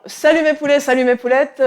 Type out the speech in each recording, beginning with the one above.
Salut mes poulets, salut mes poulettes.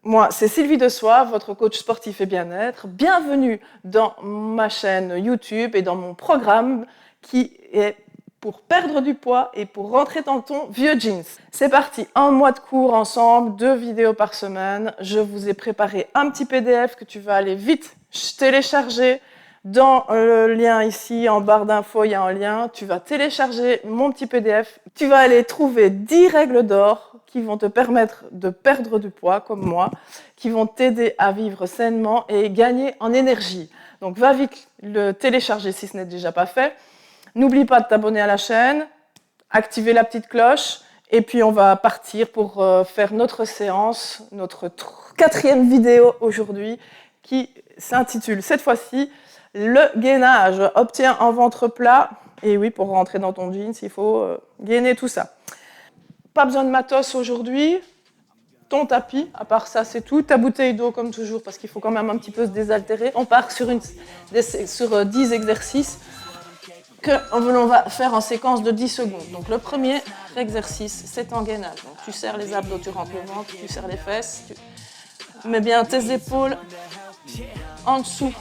Moi, c'est Sylvie Desoie, votre coach sportif et bien-être. Bienvenue dans ma chaîne YouTube et dans mon programme qui est pour perdre du poids et pour rentrer dans ton vieux jeans. C'est parti, un mois de cours ensemble, 2 vidéos par semaine. Je vous ai préparé un petit PDF que tu vas aller vite télécharger. Dans le lien ici, en barre d'infos, il y a un lien. Tu vas télécharger mon petit PDF. Tu vas aller trouver 10 règles d'or qui vont te permettre de perdre du poids, comme moi, qui vont t'aider à vivre sainement et gagner en énergie. Donc, va vite le télécharger si ce n'est déjà pas fait. N'oublie pas de t'abonner à la chaîne, activer la petite cloche, et puis on va partir pour faire notre séance, notre 4e vidéo aujourd'hui, qui s'intitule cette fois-ci « Le gainage. Obtiens un ventre plat ». Et oui, pour rentrer dans ton jeans, il faut gainer tout ça. Pas besoin de matos aujourd'hui. Ton tapis, à part ça, c'est tout. Ta bouteille d'eau, comme toujours, parce qu'il faut quand même un petit peu se désaltérer. On part sur 10 exercices qu'on va faire en séquence de 10 secondes. Donc le premier exercice, c'est en gainage. Donc tu serres les abdos, tu rentres le ventre, tu serres les fesses, tu mets bien tes épaules en dessous,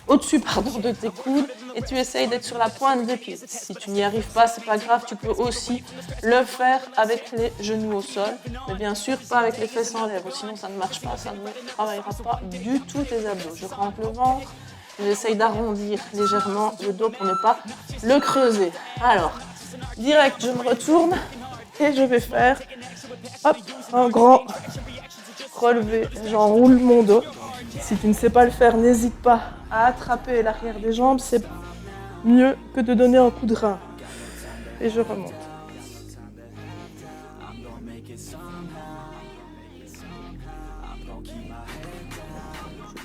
au-dessus de tes coudes, et tu essayes d'être sur la pointe des pieds. Si tu n'y arrives pas, c'est pas grave, tu peux aussi le faire avec les genoux au sol, mais bien sûr pas avec les fesses en l'air, sinon ça ne marche pas, ça ne travaillera pas du tout tes abdos. Je rentre le ventre. J'essaye d'arrondir légèrement le dos pour ne pas le creuser. Alors, direct, je me retourne et je vais faire un grand relevé. J'enroule mon dos. Si tu ne sais pas le faire, n'hésite pas à attraper l'arrière des jambes. C'est mieux que de donner un coup de rein. Et je remonte.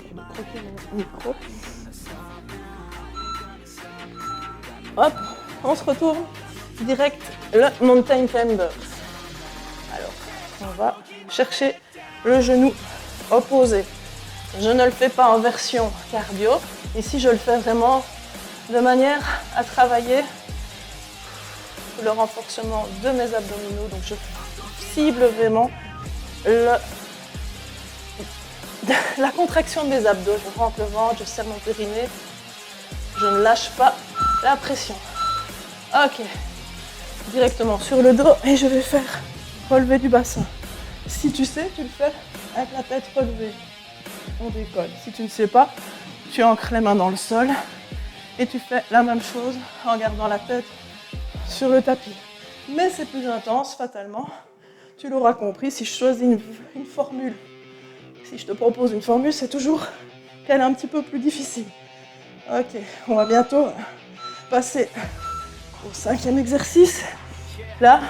Je vais croquer mon micro. Hop, on se retourne, direct le mountain climber. Alors, on va chercher le genou opposé. Je ne le fais pas en version cardio. Ici, je le fais vraiment de manière à travailler le renforcement de mes abdominaux. Donc, je cible vraiment la contraction de mes abdos. Je rentre le ventre, je serre mon périnée. Je ne lâche pas la pression. Ok. Directement sur le dos et je vais faire relever du bassin. Si tu sais, tu le fais avec la tête relevée. On décolle. Si tu ne sais pas, tu ancres les mains dans le sol et tu fais la même chose en gardant la tête sur le tapis. Mais c'est plus intense, fatalement. Tu l'auras compris, si je choisis une formule, si je te propose une formule, c'est toujours qu'elle est un petit peu plus difficile. Ok, on va bientôt passer au 5e exercice. Là,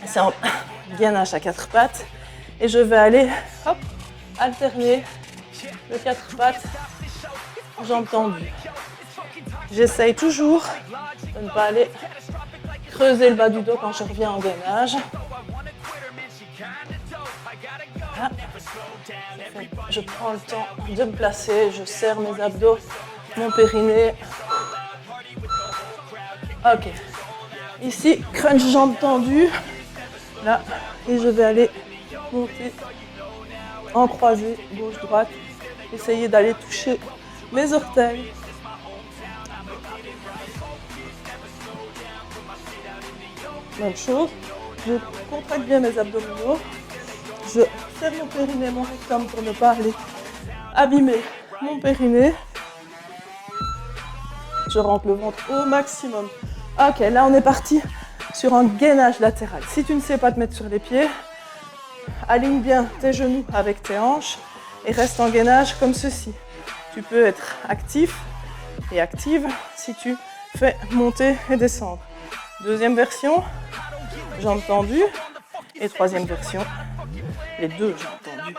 c'est en gainage à 4 pattes. Et je vais aller alterner le 4 pattes, jambes tendues. J'essaye toujours de ne pas aller creuser le bas du dos quand je reviens en gainage. Là. Je prends le temps de me placer, je serre mes abdos, mon périnée. Ok. Ici, crunch jambes tendues. Là, et je vais aller monter en croisée, gauche-droite. Essayer d'aller toucher mes orteils. Même chose. Je contracte bien mes abdominaux. Je serre mon périnée, mon rectum pour ne pas aller abîmer mon périnée. Je rentre le ventre au maximum. Ok, là on est parti sur un gainage latéral. Si tu ne sais pas te mettre sur les pieds, aligne bien tes genoux avec tes hanches et reste en gainage comme ceci. Tu peux être actif et active si tu fais monter et descendre. 2e version, jambes tendues. Et 3e version, les 2 jambes tendues.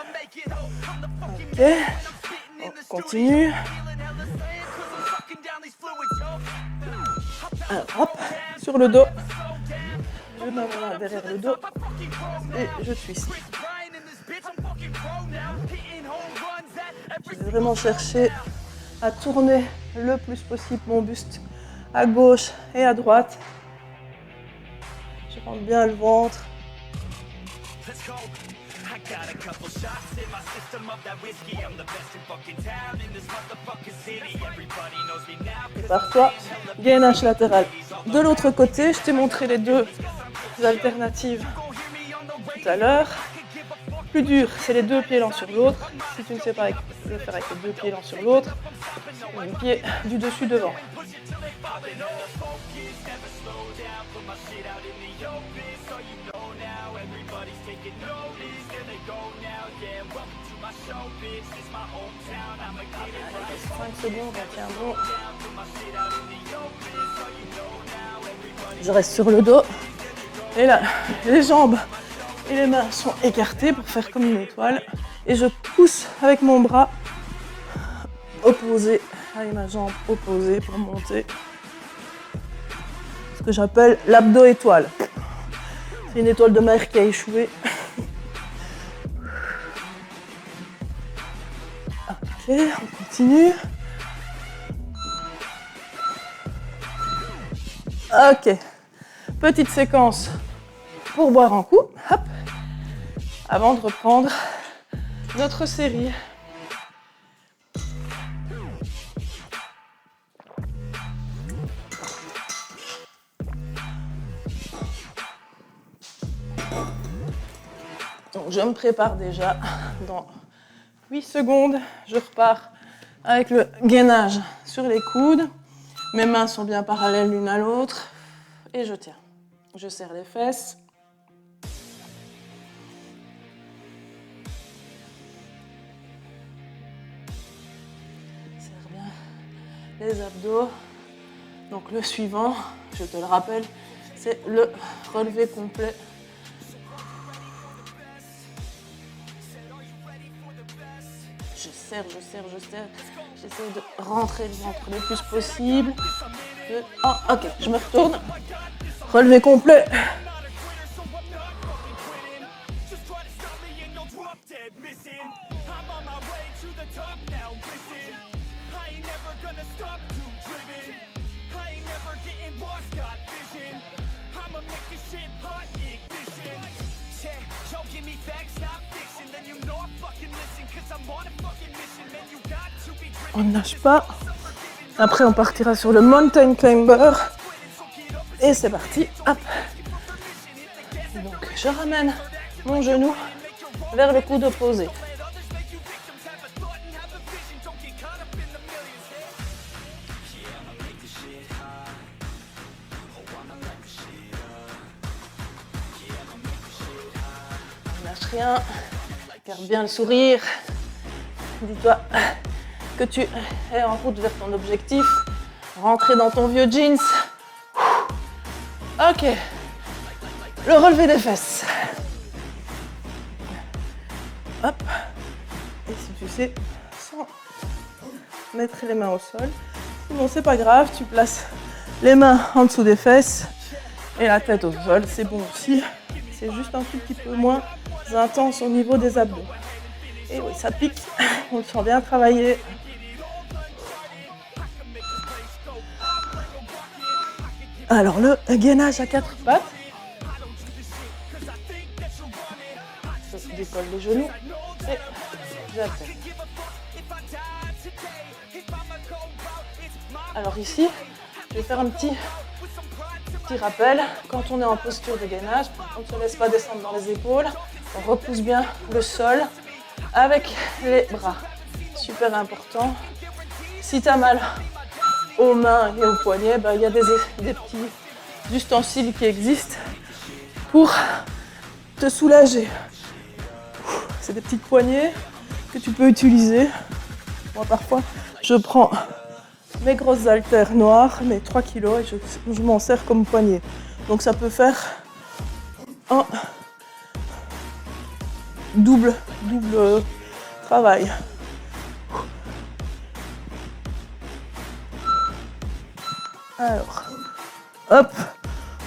Ok, on continue. Alors, hop, sur le dos. Je mets ma main derrière le dos et je twiste. Je vais vraiment chercher à tourner le plus possible mon buste à gauche et à droite. Je rentre bien le ventre. Prépare-toi, gainage latéral. De l'autre côté, je t'ai montré les deux alternatives tout à l'heure. Plus dur, c'est les deux pieds l'un sur l'autre. Si tu ne sais pas le faire avec les deux pieds l'un sur l'autre, le pied du dessus devant. Allez, 5 secondes, on tient bon. Je reste sur le dos. Et là, les jambes et les mains sont écartées pour faire comme une étoile. Et je pousse avec mon bras opposé, avec ma jambe opposée pour monter. Ce que j'appelle l'abdo étoile. C'est une étoile de mer qui a échoué. Ok, on continue. Ok, petite séquence pour boire un coup, hop, avant de reprendre notre série. Donc je me prépare déjà dans 8 secondes, je repars avec le gainage sur les coudes. Mes mains sont bien parallèles l'une à l'autre et je tiens. Je serre les fesses. Serre bien les abdos. Donc le suivant, je te le rappelle, c'est le relevé complet. Je serre. J'essaie de rentrer le ventre le plus possible. Ok, je me retourne. Relevé complet. On ne lâche pas. Après, on partira sur le mountain climber. Et c'est parti. Hop. Donc, je ramène mon genou vers le coude opposé. On lâche rien. Garde bien le sourire. Dis-toi que tu es en route vers ton objectif. Rentrer dans ton vieux jeans. Ok. Le relevé des fesses. Hop. Et si tu sais, sans mettre les mains au sol. Sinon, c'est pas grave. Tu places les mains en dessous des fesses et la tête au sol. C'est bon aussi. C'est juste un tout petit peu moins intense au niveau des abdos. Et oui, ça pique. On le sent bien travailler. Alors, le gainage à 4 pattes. Je décolle les genoux et j'alterne. Alors ici, je vais faire un petit rappel. Quand on est en posture de gainage, on ne se laisse pas descendre dans les épaules. On repousse bien le sol avec les bras. Super important. Si tu as mal aux mains et aux poignets, il y a des petits ustensiles qui existent pour te soulager. C'est des petites poignées que tu peux utiliser. Moi, parfois, je prends mes grosses haltères noires, mes 3 kg, et je m'en sers comme poignée. Donc, ça peut faire un double travail. Alors, hop,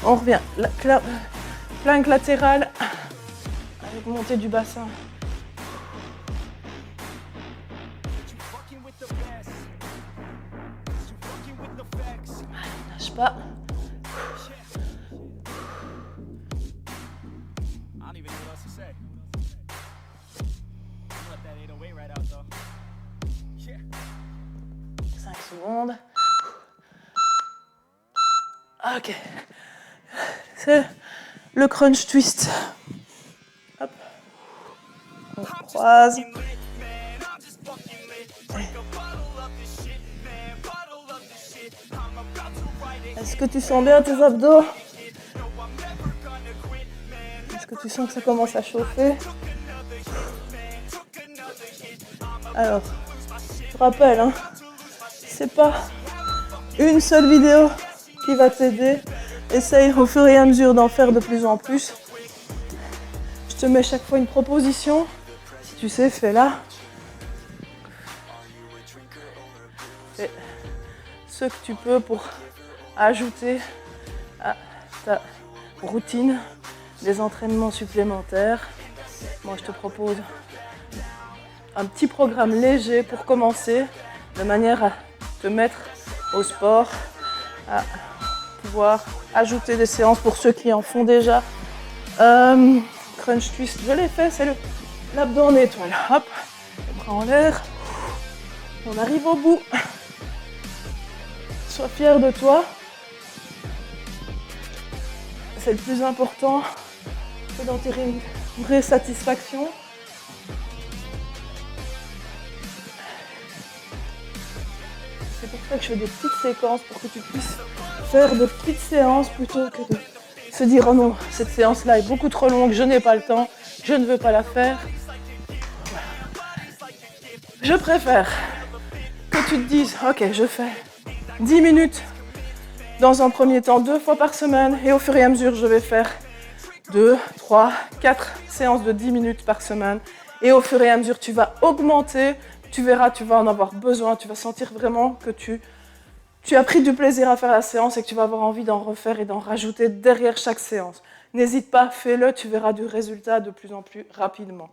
on revient. Planque latérale avec montée du bassin. Allez, lâche pas. 5 secondes. Ok. C'est le crunch twist. Hop. On croise. Est-ce que tu sens bien tes abdos? Est-ce que tu sens que ça commence à chauffer? Alors, je te rappelle, hein, c'est pas une seule vidéo qui va t'aider. Essaye au fur et à mesure d'en faire de plus en plus. Je te mets chaque fois une proposition. Si tu sais, fais-la. Fais ce que tu peux pour ajouter à ta routine des entraînements supplémentaires. Moi, je te propose un petit programme léger pour commencer, de manière à te mettre au sport, à pouvoir ajouter des séances pour ceux qui en font déjà. Crunch twist, je l'ai fait, c'est l'abdos en étoile. Hop, les bras en l'air. On arrive au bout. Sois fier de toi. C'est le plus important. C'est d'en tirer une vraie satisfaction. C'est pour ça que je fais des petites séquences pour que tu puisses faire de petites séances plutôt que de se dire oh non, cette séance-là est beaucoup trop longue, je n'ai pas le temps, je ne veux pas la faire. Je préfère que tu te dises ok, je fais 10 minutes dans un premier temps 2 fois par semaine et au fur et à mesure je vais faire 2, 3, 4 séances de 10 minutes par semaine et au fur et à mesure tu vas augmenter. Tu verras, tu vas en avoir besoin, tu vas sentir vraiment que tu as pris du plaisir à faire la séance et que tu vas avoir envie d'en refaire et d'en rajouter derrière chaque séance. N'hésite pas, fais-le, tu verras du résultat de plus en plus rapidement.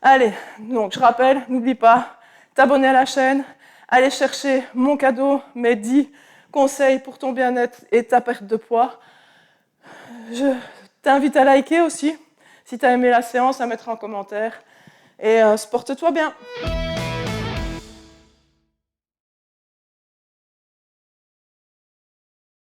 Allez, donc je rappelle, n'oublie pas, t'abonner à la chaîne, aller chercher mon cadeau, mes 10 conseils pour ton bien-être et ta perte de poids. Je t'invite à liker aussi, si tu as aimé la séance, à mettre un commentaire. Et porte-toi bien.